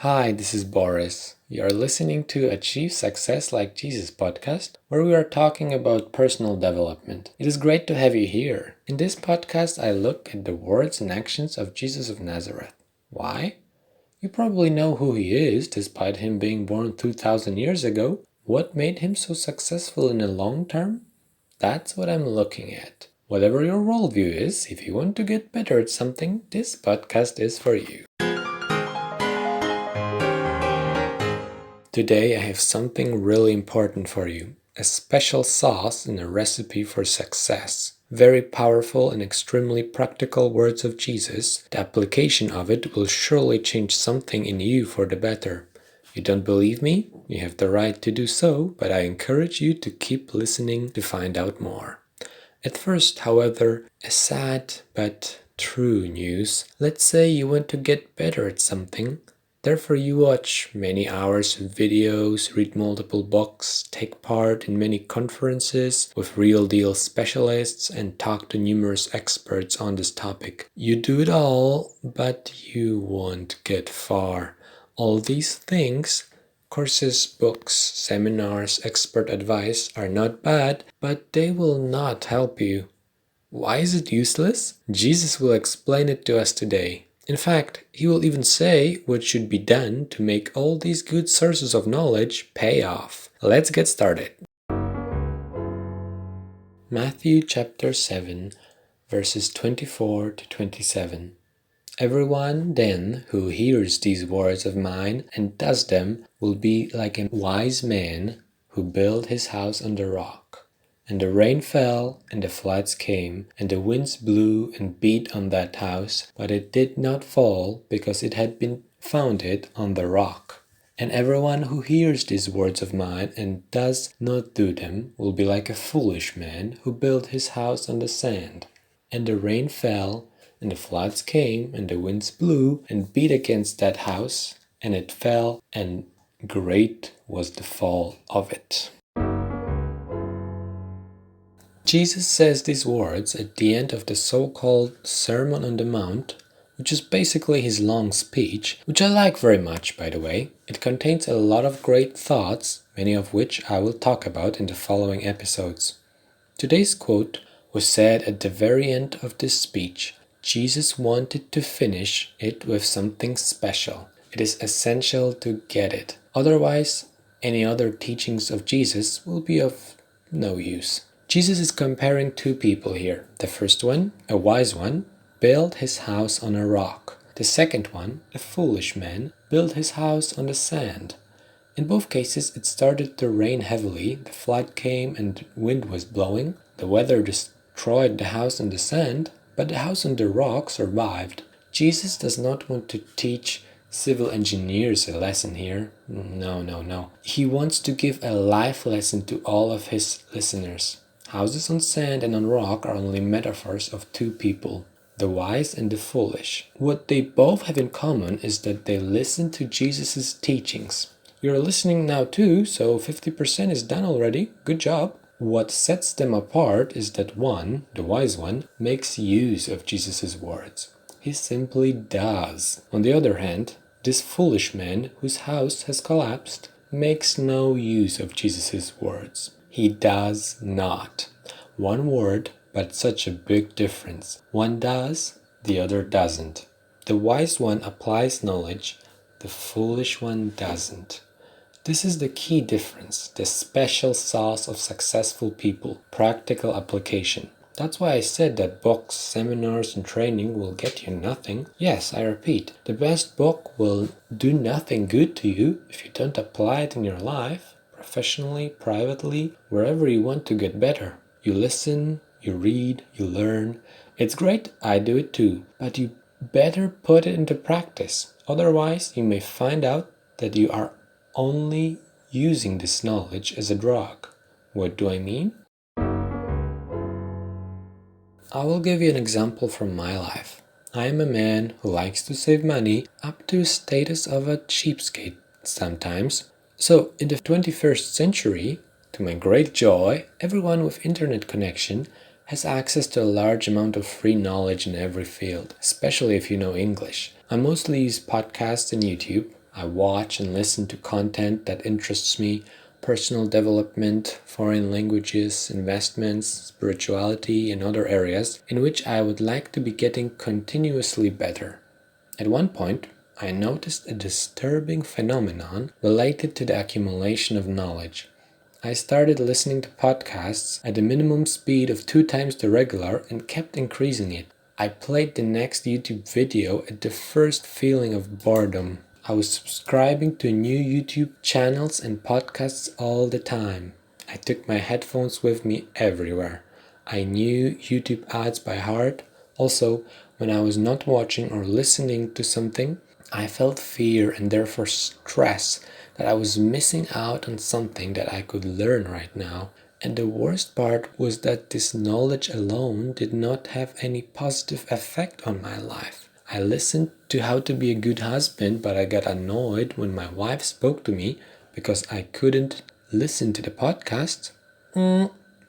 Hi, this is Boris. You are listening to Achieve Success Like Jesus podcast, where we are talking about personal development. It is great to have you here. In this podcast, I look at the words and actions of Jesus of Nazareth. Why? You probably know who he is, despite him being born 2000 years ago. What made him so successful in the long term? That's what I'm looking at. Whatever your worldview is, if you want to get better at something, this podcast is for you. Today I have something really important for you. A special sauce and a recipe for success. Very powerful and extremely practical words of Jesus. The application of it will surely change something in you for the better. You don't believe me? You have the right to do so, but I encourage you to keep listening to find out more. At first, however, a sad but true news. Let's say you want to get better at something. Therefore, you watch many hours of videos, read multiple books, take part in many conferences with real deal specialists, and talk to numerous experts on this topic. You do it all, but you won't get far. All these things, courses, books, seminars, expert advice, are not bad, but they will not help you. Why is it useless? Jesus will explain it to us today. In fact, he will even say what should be done to make all these good sources of knowledge pay off. Let's get started. Matthew chapter 7, verses 24 to 27. Everyone then who hears these words of mine and does them will be like a wise man who built his house on the rock. And the rain fell, and the floods came, and the winds blew and beat on that house, but it did not fall, because it had been founded on the rock. And everyone who hears these words of mine and does not do them will be like a foolish man who built his house on the sand. And the rain fell, and the floods came, and the winds blew and beat against that house, and it fell, and great was the fall of it. Jesus says these words at the end of the so-called Sermon on the Mount, which is basically his long speech, which I like very much, by the way. It contains a lot of great thoughts, many of which I will talk about in the following episodes. Today's quote was said at the very end of this speech. Jesus wanted to finish it with something special. It is essential to get it. Otherwise, any other teachings of Jesus will be of no use. Jesus is comparing two people here. The first one, a wise one, built his house on a rock. The second one, a foolish man, built his house on the sand. In both cases, it started to rain heavily, the flood came and wind was blowing. The weather destroyed the house on the sand, but the house on the rock survived. Jesus does not want to teach civil engineers a lesson here. No. He wants to give a life lesson to all of his listeners. Houses on sand and on rock are only metaphors of two people, the wise and the foolish. What they both have in common is that they listen to Jesus' teachings. You're listening now too, so 50% is done already. Good job. What sets them apart is that one, the wise one, makes use of Jesus' words. He simply does. On the other hand, this foolish man, whose house has collapsed, makes no use of Jesus' words. He does not. One word, but such a big difference. One does, the other doesn't. The wise one applies knowledge, the foolish one doesn't. This is the key difference, the special sauce of successful people, practical application. That's why I said that books, seminars, and training will get you nothing. Yes, I repeat, the best book will do nothing good to you if you don't apply it in your life, professionally, privately, wherever you want to get better. You listen, you read, you learn. It's great, I do it too, but you better put it into practice. Otherwise, you may find out that you are only using this knowledge as a drug. What do I mean? I will give you an example from my life. I am a man who likes to save money up to a status of a cheapskate sometimes. So in the 21st century, to my great joy, everyone with internet connection has access to a large amount of free knowledge in every field, especially if you know English. I mostly use podcasts and YouTube. I watch and listen to content that interests me, personal development, foreign languages, investments, spirituality, and other areas in which I would like to be getting continuously better. At one point, I noticed a disturbing phenomenon related to the accumulation of knowledge. I started listening to podcasts at a minimum speed of 2 times the regular and kept increasing it. I played the next YouTube video at the first feeling of boredom. I was subscribing to new YouTube channels and podcasts all the time. I took my headphones with me everywhere. I knew YouTube ads by heart. Also, when I was not watching or listening to something, I felt fear and therefore stress that I was missing out on something that I could learn right now. And the worst part was that this knowledge alone did not have any positive effect on my life. I listened to how to be a good husband, but I got annoyed when my wife spoke to me because I couldn't listen to the podcast.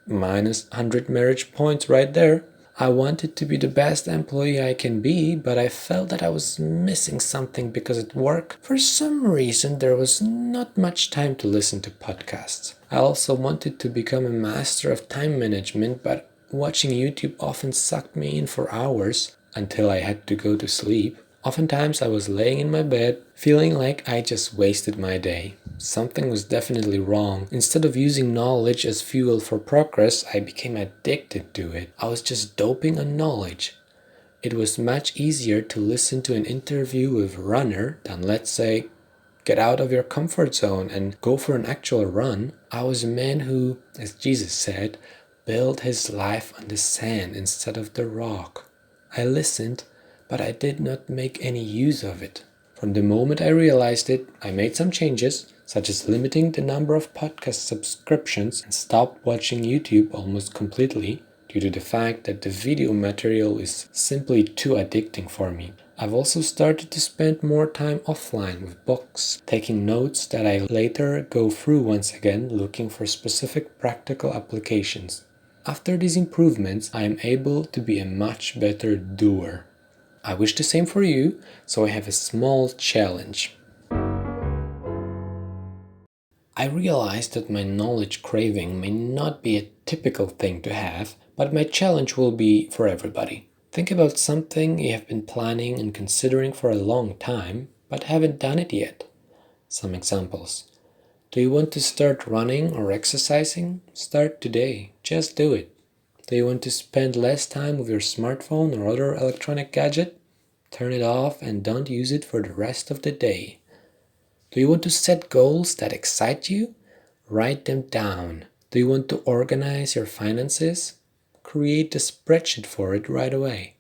Minus 100 marriage points right there. I wanted to be the best employee I can be, but I felt that I was missing something because at work, for some reason, there was not much time to listen to podcasts. I also wanted to become a master of time management, but watching YouTube often sucked me in for hours until I had to go to sleep. Oftentimes I was laying in my bed, feeling like I just wasted my day. Something was definitely wrong. Instead of using knowledge as fuel for progress, I became addicted to it. I was just doping on knowledge. It was much easier to listen to an interview with a runner than, let's say, get out of your comfort zone and go for an actual run. I was a man who, as Jesus said, built his life on the sand instead of the rock. I listened, but I did not make any use of it. From the moment I realized it, I made some changes, such as limiting the number of podcast subscriptions and stopped watching YouTube almost completely due to the fact that the video material is simply too addicting for me. I've also started to spend more time offline with books, taking notes that I later go through once again looking for specific practical applications. After these improvements, I am able to be a much better doer. I wish the same for you, so I have a small challenge. I realize that my knowledge craving may not be a typical thing to have, but my challenge will be for everybody. Think about something you have been planning and considering for a long time, but haven't done it yet. Some examples. Do you want to start running or exercising? Start today. Just do it. Do you want to spend less time with your smartphone or other electronic gadget? Turn it off and don't use it for the rest of the day. Do you want to set goals that excite you? Write them down. Do you want to organize your finances? Create a spreadsheet for it right away.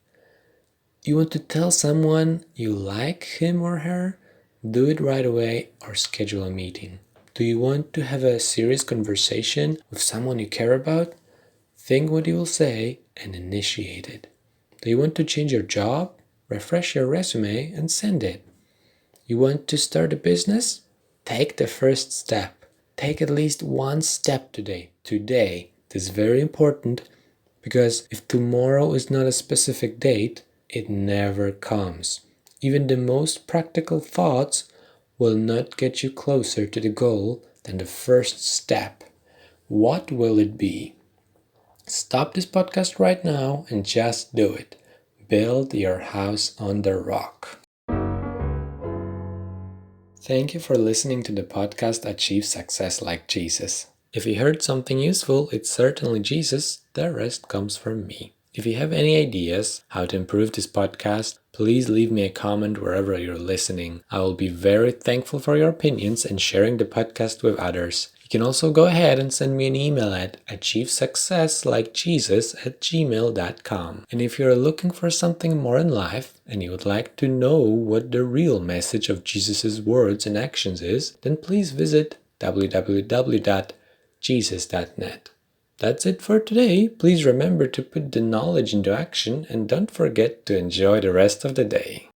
You want to tell someone you like him or her? Do it right away or schedule a meeting. Do you want to have a serious conversation with someone you care about? Think what you will say and initiate it. Do you want to change your job? Refresh your resume and send it. You want to start a business? Take the first step. Take at least one step today. Today. This is very important because if tomorrow is not a specific date, it never comes. Even the most practical thoughts will not get you closer to the goal than the first step. What will it be? Stop this podcast right now and just do it. Build your house on the rock. Thank you for listening to the podcast Achieve Success Like Jesus. If you heard something useful, it's certainly Jesus. The rest comes from me. If you have any ideas how to improve this podcast, please leave me a comment wherever you're listening. I will be very thankful for your opinions and sharing the podcast with others. You can also go ahead and send me an email at achievesuccesslikejesus@gmail.com. And if you're looking for something more in life and you would like to know what the real message of Jesus' words and actions is, then please visit www.jesus.net. That's it for today. Please remember to put the knowledge into action and don't forget to enjoy the rest of the day.